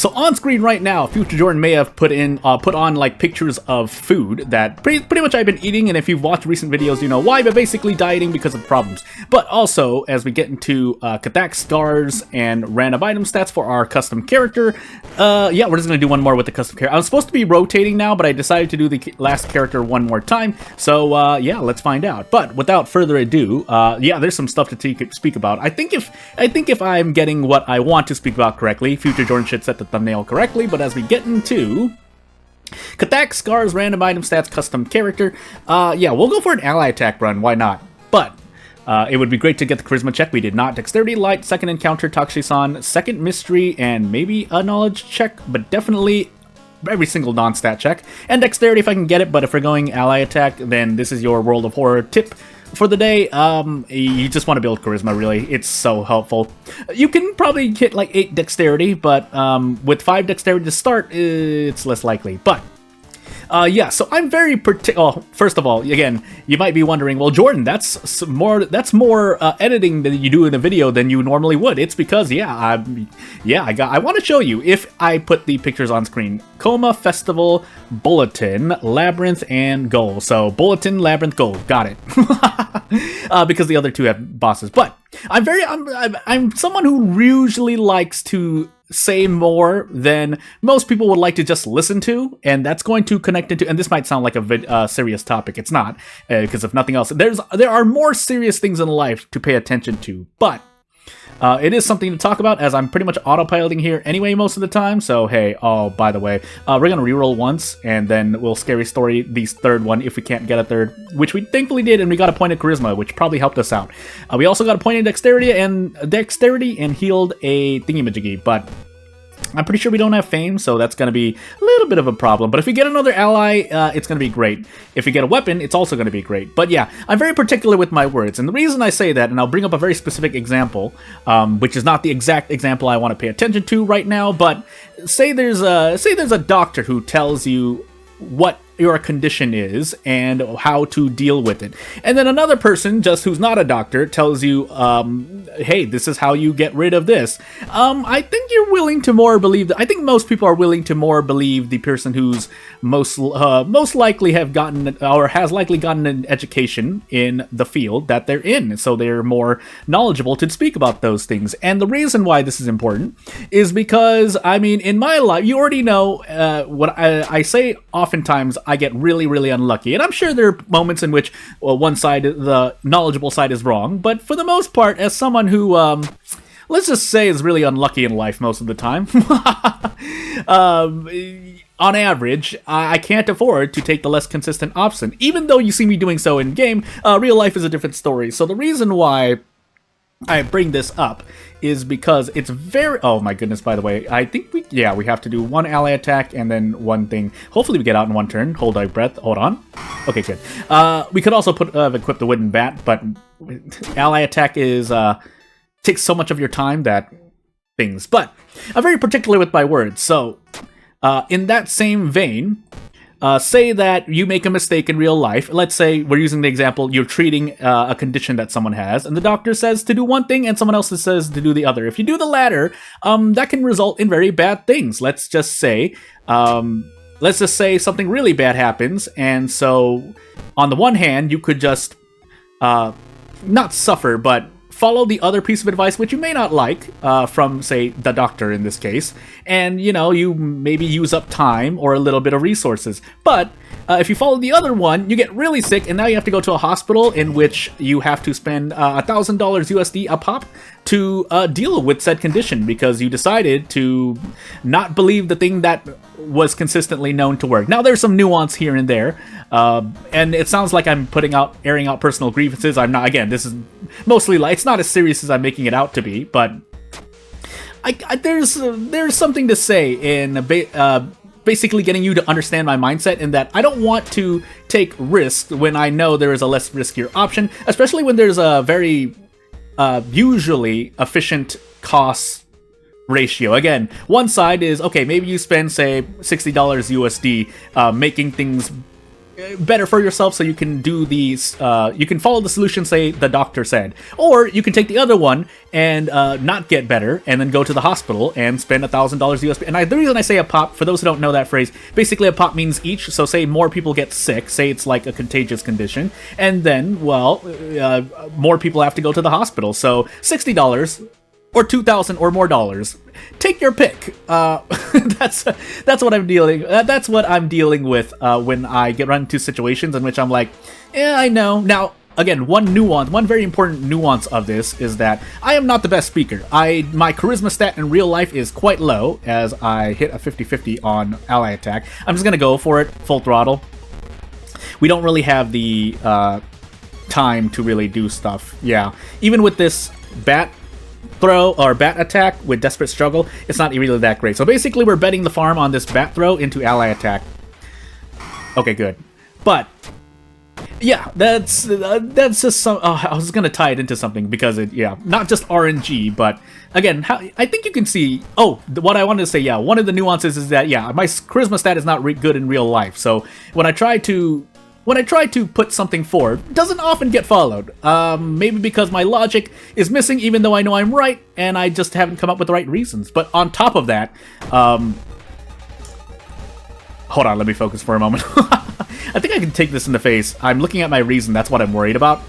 So on screen right now, Future Jordan may have put on like pictures of food that pretty much I've been eating, and if you've watched recent videos, you know why, but basically dieting because of problems. But also, as we get into Katak scars and random item stats for our custom character, yeah, we're just gonna do one more with the custom character. I was supposed to be rotating now, but I decided to do the last character one more time. So yeah, let's find out. But without further ado, yeah, there's some stuff to speak about. I think if I'm getting what I want to speak about correctly, Future Jordan should set the thumbnail correctly. But as we get into Katak Scars random item stats custom character, yeah, we'll go for an ally attack run. Why not? But it would be great to get the charisma check. We did not. Dexterity, light, second encounter, Takshisan, second mystery, and maybe a knowledge check, but definitely every single non-stat check. And dexterity if I can get it, but if we're going ally attack, then this is your World of Horror tip for the day. You just want to build charisma, really. It's so helpful. You can probably hit like 8 dexterity, but with 5 dexterity to start, it's less likely. But yeah, so I'm very well, first of all, again, you might be wondering, well, Jordan, that's more editing that you do in a video than you normally would. It's because, yeah, I want to show you. If I put the pictures on screen, Coma, Festival, Bulletin, Labyrinth, and Goal. So Bulletin, Labyrinth, Goal, got it. Because the other two have bosses. But I'm someone who usually likes to say more than most people would like to just listen to, and that's going to connect into, and this might sound like a serious topic. It's not, because if nothing else, there are more serious things in life to pay attention to, but it is something to talk about, as I'm pretty much autopiloting here anyway most of the time. So hey, oh, by the way, we're gonna reroll once, and then we'll scary story the third one if we can't get a third, which we thankfully did, and we got a point of charisma, which probably helped us out. We also got a point of dexterity and healed a thingamajiggy, but I'm pretty sure we don't have fame, so that's going to be a little bit of a problem. But if we get another ally, it's going to be great. If we get a weapon, it's also going to be great. But yeah, I'm very particular with my words. And the reason I say that, and I'll bring up a very specific example, which is not the exact example I want to pay attention to right now, but say there's a doctor who tells you what your condition is and how to deal with it. And then another person, just who's not a doctor, tells you, hey, this is how you get rid of this. I think you're willing to more believe I think most people are willing to more believe the person who's most likely have gotten, or has likely gotten an education in the field that they're in. So they're more knowledgeable to speak about those things. And the reason why this is important is because, I mean, in my life, you already know what I say oftentimes, I get really, really unlucky. And I'm sure there are moments in which, well, one side, the knowledgeable side, is wrong. But for the most part, as someone who, let's just say, is really unlucky in life most of the time, on average, I can't afford to take the less consistent option. Even though you see me doing so in game, real life is a different story. So the reason why I bring this up is because it's very... Oh my goodness, by the way, I think we have to do one ally attack and then one thing. Hopefully we get out in one turn. Hold our breath. Hold on. Okay, good. We could also equip the wooden bat, but ally attack is takes so much of your time that things. But I'm very particular with my words. So in that same vein, say that you make a mistake in real life. Let's say we're using the example, you're treating a condition that someone has, and the doctor says to do one thing and someone else says to do the other. If you do the latter, that can result in very bad things. Let's just say something really bad happens, and so on the one hand, you could just not suffer, but follow the other piece of advice, which you may not like, from, say, the doctor in this case, and, you know, you maybe use up time or a little bit of resources. But if you follow the other one, you get really sick, and now you have to go to a hospital in which you have to spend $1,000 USD a pop to deal with said condition because you decided to not believe the thing that was consistently known to work. Now, there's some nuance here and there, and it sounds like I'm airing out personal grievances. I'm not. Again, this is mostly like, it's not as serious as I'm making it out to be, but there's something to say in basically getting you to understand my mindset, in that I don't want to take risks when I know there is a less riskier option, especially when there's a very usually efficient cost ratio. Again, one side is, okay, maybe you spend, say, $60 USD making things better for yourself, so you can do these, you can follow the solution, say the doctor said, or you can take the other one and not get better and then go to the hospital and spend $1,000 US. And the reason I say a pop, for those who don't know that phrase, basically a pop means each, so say more people get sick, say it's like a contagious condition, and then, well, more people have to go to the hospital, so $60 or $2,000 or more dollars. Take your pick. That's what I'm dealing. That's what I'm dealing with when I get run into situations in which I'm like, yeah, I know. Now, again, one very important nuance of this is that I am not the best speaker. My charisma stat in real life is quite low, as I hit a 50-50 on ally attack. I'm just gonna go for it, full throttle. We don't really have the time to really do stuff. Yeah, even with this bat throw or bat attack with desperate struggle, it's not really that great. So basically we're betting the farm on this bat throw into ally attack. Okay, good. But yeah, that's just some. I was gonna tie it into something because not just RNG, but again, I think you can see. Oh, what I wanted to say, yeah, one of the nuances is that my charisma stat is not good in real life. So when I try to put something forward, it doesn't often get followed. Maybe because my logic is missing, even though I know I'm right, and I just haven't come up with the right reasons. But on top of that, hold on, let me focus for a moment. I think I can take this in the face. I'm looking at my reason, that's what I'm worried about.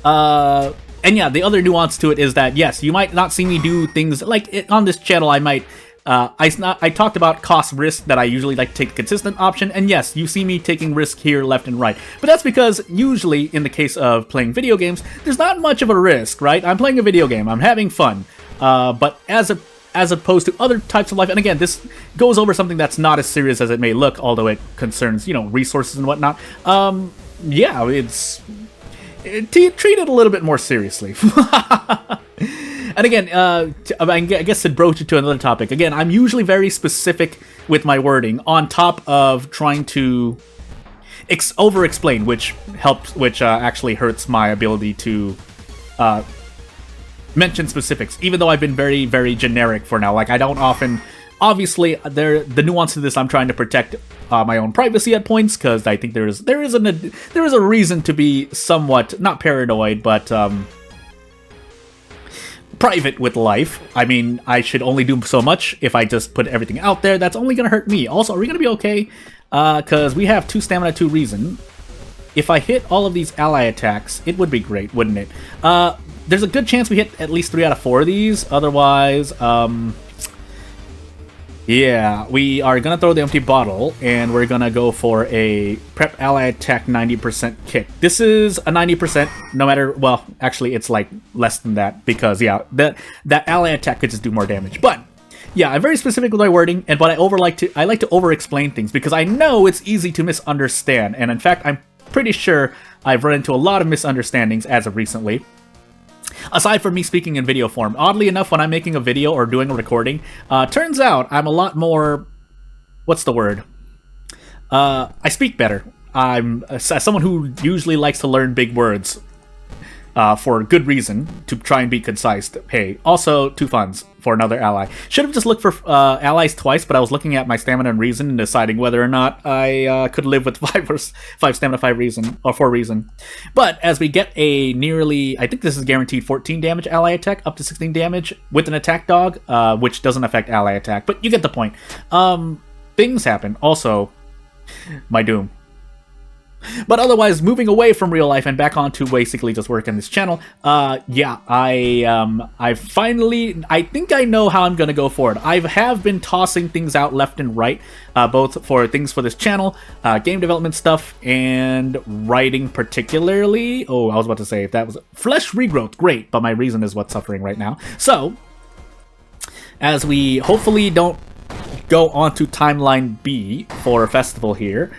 And yeah, the other nuance to it is that, yes, you might not see me do things, like on this channel I might... I talked about cost risk, that I usually like to take the consistent option, and yes, you see me taking risk here left and right. But that's because usually, in the case of playing video games, there's not much of a risk, right? I'm playing a video game, I'm having fun. But as opposed to other types of life, and again, this goes over something that's not as serious as it may look, although it concerns, resources and whatnot. Yeah, treat it a little bit more seriously. And again, I guess to broach it to another topic, again, I'm usually very specific with my wording, on top of trying to over-explain, which actually hurts my ability to mention specifics, even though I've been very, very generic for now. Like, I don't often... Obviously, the nuance of this, I'm trying to protect my own privacy at points, because I think there is a reason to be somewhat, not paranoid, but... private with life. I mean, I should only do so much. If I just put everything out there, that's only gonna hurt me. Also, are we gonna be okay? Because we have 2 stamina, 2 reason. If I hit all of these ally attacks, it would be great, wouldn't it? There's a good chance we hit at least 3 out of 4 of these. Otherwise, yeah, we are gonna throw the empty bottle, and we're gonna go for a prep ally attack 90% kick. This is a 90%, no matter, well, actually it's like less than that, because yeah, that ally attack could just do more damage. But yeah, I'm very specific with my wording, but I like to over-explain things, because I know it's easy to misunderstand, and in fact, I'm pretty sure I've run into a lot of misunderstandings as of recently. Aside from me speaking in video form. Oddly enough, when I'm making a video or doing a recording, turns out I'm a lot more... What's the word? I speak better. I'm someone who usually likes to learn big words for good reason, to try and be concise. Hey, also 2 funds for another ally. Should have just looked for allies twice, but I was looking at my stamina and reason and deciding whether or not I could live with 5 stamina, 5 reason, or 4 reason. But as we get a nearly, I think this is guaranteed 14 damage ally attack, up to 16 damage with an attack dog, which doesn't affect ally attack, but you get the point. Things happen. Also, my doom. But otherwise, moving away from real life and back onto basically just work on this channel, yeah, I finally, I think I know how I'm gonna go forward. I have been tossing things out left and right, both for things for this channel, game development stuff, and writing particularly. Oh, I was about to say, if that was flesh regrowth, great, but my reason is what's suffering right now. So, as we hopefully don't go on to timeline B for a festival here,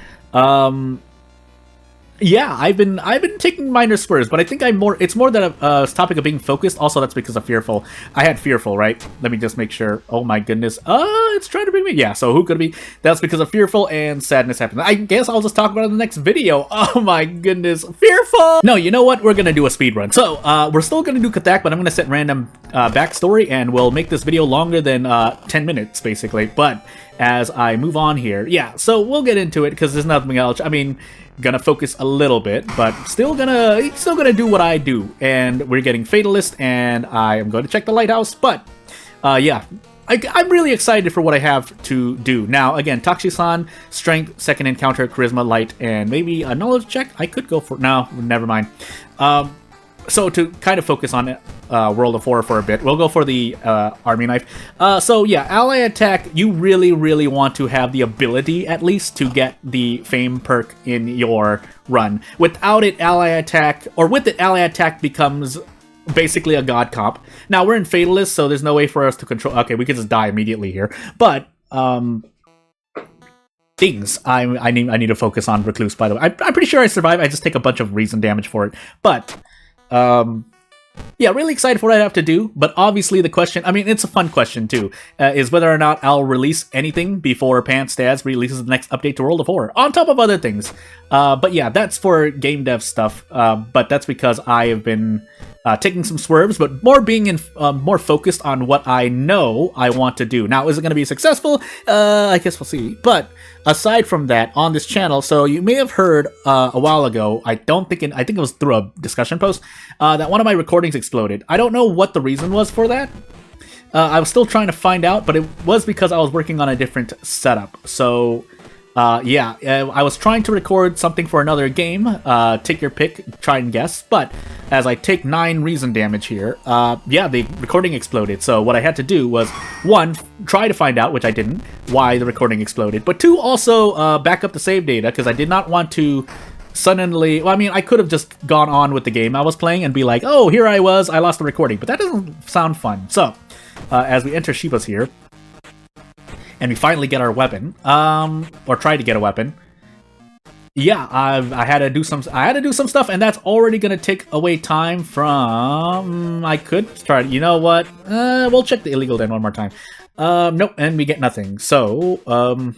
Yeah, I've been taking minor swerves, but I think it's more than a topic of being focused. Also, that's because of fearful. I had fearful, right? Let me just make sure. Oh my goodness. It's trying to bring me. Yeah, so who could it be? That's because of fearful and sadness happened. I guess I'll just talk about it in the next video. Oh my goodness. Fearful! No, you know what? We're gonna do a speed run. So, we're still gonna do Katak, but I'm gonna set random backstory, and we'll make this video longer than 10 minutes, basically. But as I move on here, yeah, so we'll get into it, because there's nothing else. I mean, gonna focus a little bit, but still gonna do what I do. And we're getting Fatalist, and I am going to check the lighthouse. But yeah, I'm really excited for what I have to do. Now, again, Tachi-san, Strength, Second Encounter, Charisma, Light, and maybe a Knowledge check? I could go for... No, never mind. So to kind of focus on World of Horror for a bit, we'll go for the Army Knife. So yeah, Ally Attack, you really, really want to have the ability, at least, to get the Fame perk in your run. Without it, Ally Attack, or with it, Ally Attack becomes basically a god comp. Now, we're in Fatalist, so there's no way for us to control... Okay, we could just die immediately here. But, things I need to focus on Recluse, by the way. I'm pretty sure I survive. I just take a bunch of reason damage for it. But... yeah, really excited for what I have to do, but obviously the question, I mean, it's a fun question too, is whether or not I'll release anything before Pants releases the next update to World of Horror, on top of other things. But yeah, that's for game dev stuff, but that's because I have been taking some swerves, but more being more focused on what I know I want to do. Now, is it going to be successful? I guess we'll see. But aside from that, on this channel, so you may have heard a while ago, I think it was through a discussion post, that one of my recordings exploded. I don't know what the reason was for that. I was still trying to find out, but it was because I was working on a different setup. So... yeah, I was trying to record something for another game, take your pick, try and guess, but as I take 9 reason damage here, yeah, the recording exploded. So what I had to do was, 1, try to find out, which I didn't, why the recording exploded, but 2, also back up the save data, because I did not want to suddenly... Well, I mean, I could have just gone on with the game I was playing and be like, oh, here I was, I lost the recording, but that doesn't sound fun. So, as we enter Shiba's here, and we finally get our weapon, or try to get a weapon. Yeah, I had to do some stuff, and that's already gonna take away time from... I could try. You know what? We'll check the illegal den one more time. Nope, and we get nothing. So, I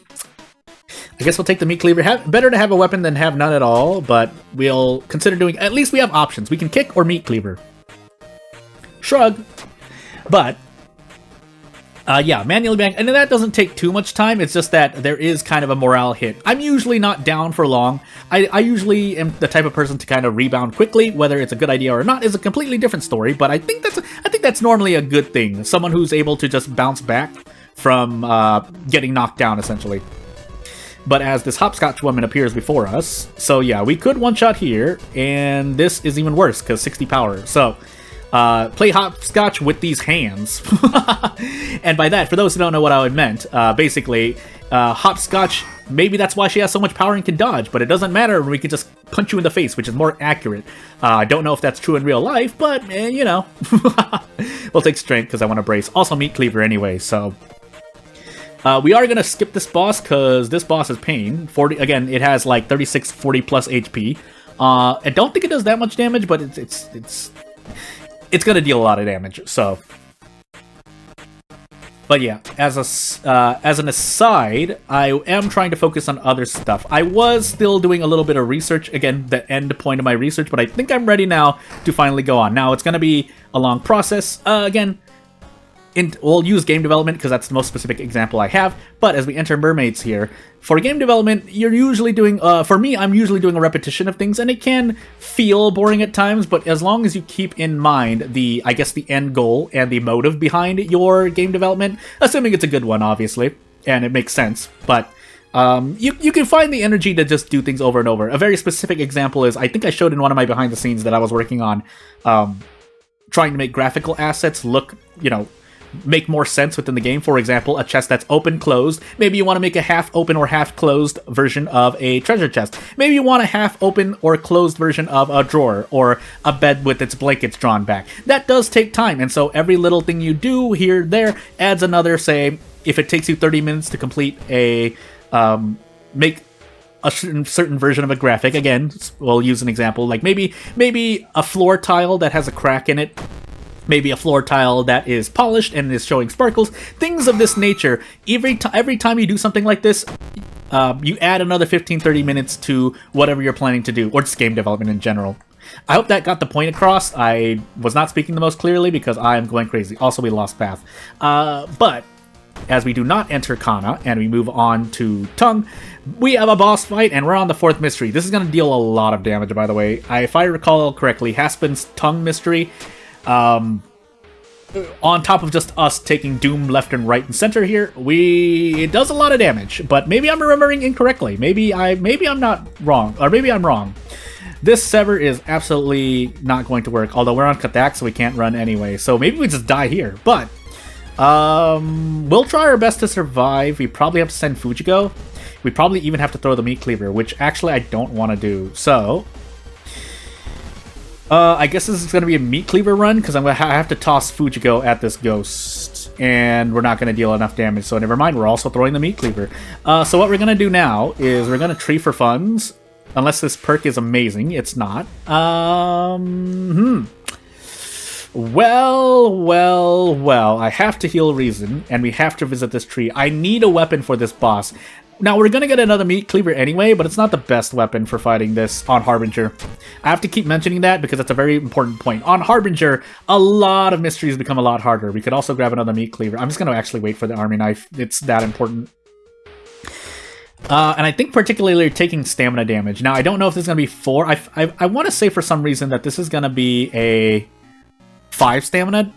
guess we'll take the meat cleaver. Better to have a weapon than have none at all, but we'll consider doing... At least we have options. We can kick or meat cleaver. Shrug. But... yeah, manually bang, and that doesn't take too much time, it's just that there is kind of a morale hit. I'm usually not down for long. I usually am the type of person to kind of rebound quickly. Whether it's a good idea or not is a completely different story, but I think that's normally a good thing. Someone who's able to just bounce back from getting knocked down, essentially. But as this hopscotch woman appears before us, so yeah, we could one-shot here, and this is even worse, because 60 power, so... play hopscotch with these hands. And by that, for those who don't know what I meant, basically, hopscotch, maybe that's why she has so much power and can dodge, but it doesn't matter, we can just punch you in the face, which is more accurate. I don't know if that's true in real life, but, you know. We'll take strength, because I want to brace. Also, meat cleaver anyway, so... we are going to skip this boss, because this boss is pain. 40, again, it has like 36, 40 plus HP. I don't think it does that much damage, but it's gonna deal a lot of damage, so... But yeah, as an aside, I am trying to focus on other stuff. I was still doing a little bit of research, again, the end point of my research, but I think I'm ready now to finally go on. Now, it's gonna be a long process. Again, we'll use game development because that's the most specific example I have, but as we enter Mermaids here, for game development, you're usually doing, for me, I'm usually doing a repetition of things, and it can feel boring at times, but as long as you keep in mind the, I guess, the end goal and the motive behind your game development, assuming it's a good one, obviously, and it makes sense, but you can find the energy to just do things over and over. A very specific example is, I think I showed in one of my behind the scenes that I was working on, trying to make graphical assets look, you know, make more sense within the game. For example, a chest that's open closed. Maybe you want to make a half open or half closed version of a treasure chest. Maybe you want a half open or closed version of a drawer, or a bed with its blankets drawn back. That does take time, and so every little thing you do here, there, adds another, say, if it takes you 30 minutes to complete a, make a certain version of a graphic. Again, we'll use an example, like maybe a floor tile that has a crack in it. Maybe a floor tile that is polished and is showing sparkles. Things of this nature. Every time you do something like this, you add another 15-30 minutes to whatever you're planning to do, or just game development in general. I hope that got the point across. I was not speaking the most clearly because I am going crazy. Also, we lost path. But as we do not enter Kana and we move on to Tongue, we have a boss fight and we're on the 4th mystery. This is going to deal a lot of damage, by the way. If I recall correctly, Haspin's Tongue mystery, on top of just us taking Doom left and right and center here, it does a lot of damage. But maybe I'm remembering incorrectly. Maybe I'm not wrong, or maybe I'm wrong. This Sever is absolutely not going to work, although we're on Kathak, so we can't run anyway. So maybe we just die here. But we'll try our best to survive. We probably have to send Fujigo. We probably even have to throw the Meat Cleaver, which actually I don't want to do. So I guess this is going to be a Meat Cleaver run, because I'm going to have to toss Fujigo at this ghost, and we're not going to deal enough damage, so never mind, we're also throwing the Meat Cleaver. So what we're going to do now is we're going to tree for funds, unless this perk is amazing. It's not. Well, I have to heal Reason, and we have to visit this tree. I need a weapon for this boss. Now, we're going to get another Meat Cleaver anyway, but it's not the best weapon for fighting this on Harbinger. I have to keep mentioning that because that's a very important point. On Harbinger, a lot of mysteries become a lot harder. We could also grab another Meat Cleaver. I'm just going to actually wait for the Army Knife. It's that important. And I think particularly taking stamina damage. Now, I don't know if this is going to be 4. I want to say for some reason that this is going to be a 5 stamina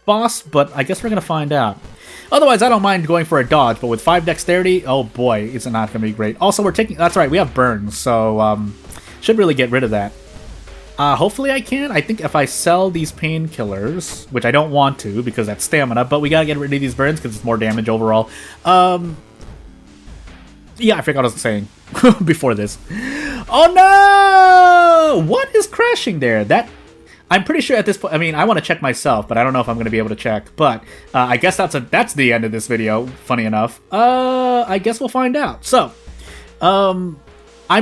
boss, but I guess we're going to find out. Otherwise, I don't mind going for a dodge, but with 5 dexterity, oh boy, it's not going to be great. Also, we're taking... That's right, we have burns, so should really get rid of that. Hopefully I can. I think if I sell these painkillers, which I don't want to because that's stamina, but we got to get rid of these burns because it's more damage overall. Yeah, I forgot what I was saying before this. Oh no! What is crashing there? I'm pretty sure at this point, I mean, I want to check myself, but I don't know if I'm going to be able to check. But I guess that's the end of this video, funny enough. I guess we'll find out. So, I'm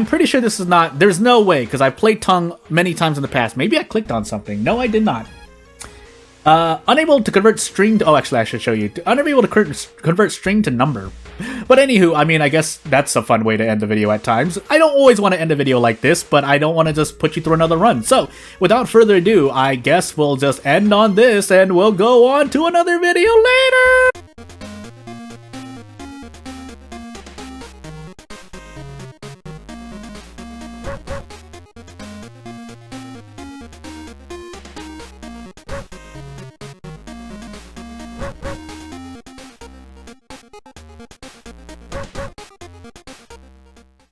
pretty sure this is not... There's no way, because I've played Tongue many times in the past. Maybe I clicked on something. No, I did not. Unable to convert string to... Oh, actually, I should show you. Unable to convert string to number. But anywho, I mean, I guess that's a fun way to end the video at times. I don't always want to end a video like this, but I don't want to just put you through another run. So, without further ado, I guess we'll just end on this, and we'll go on to another video later!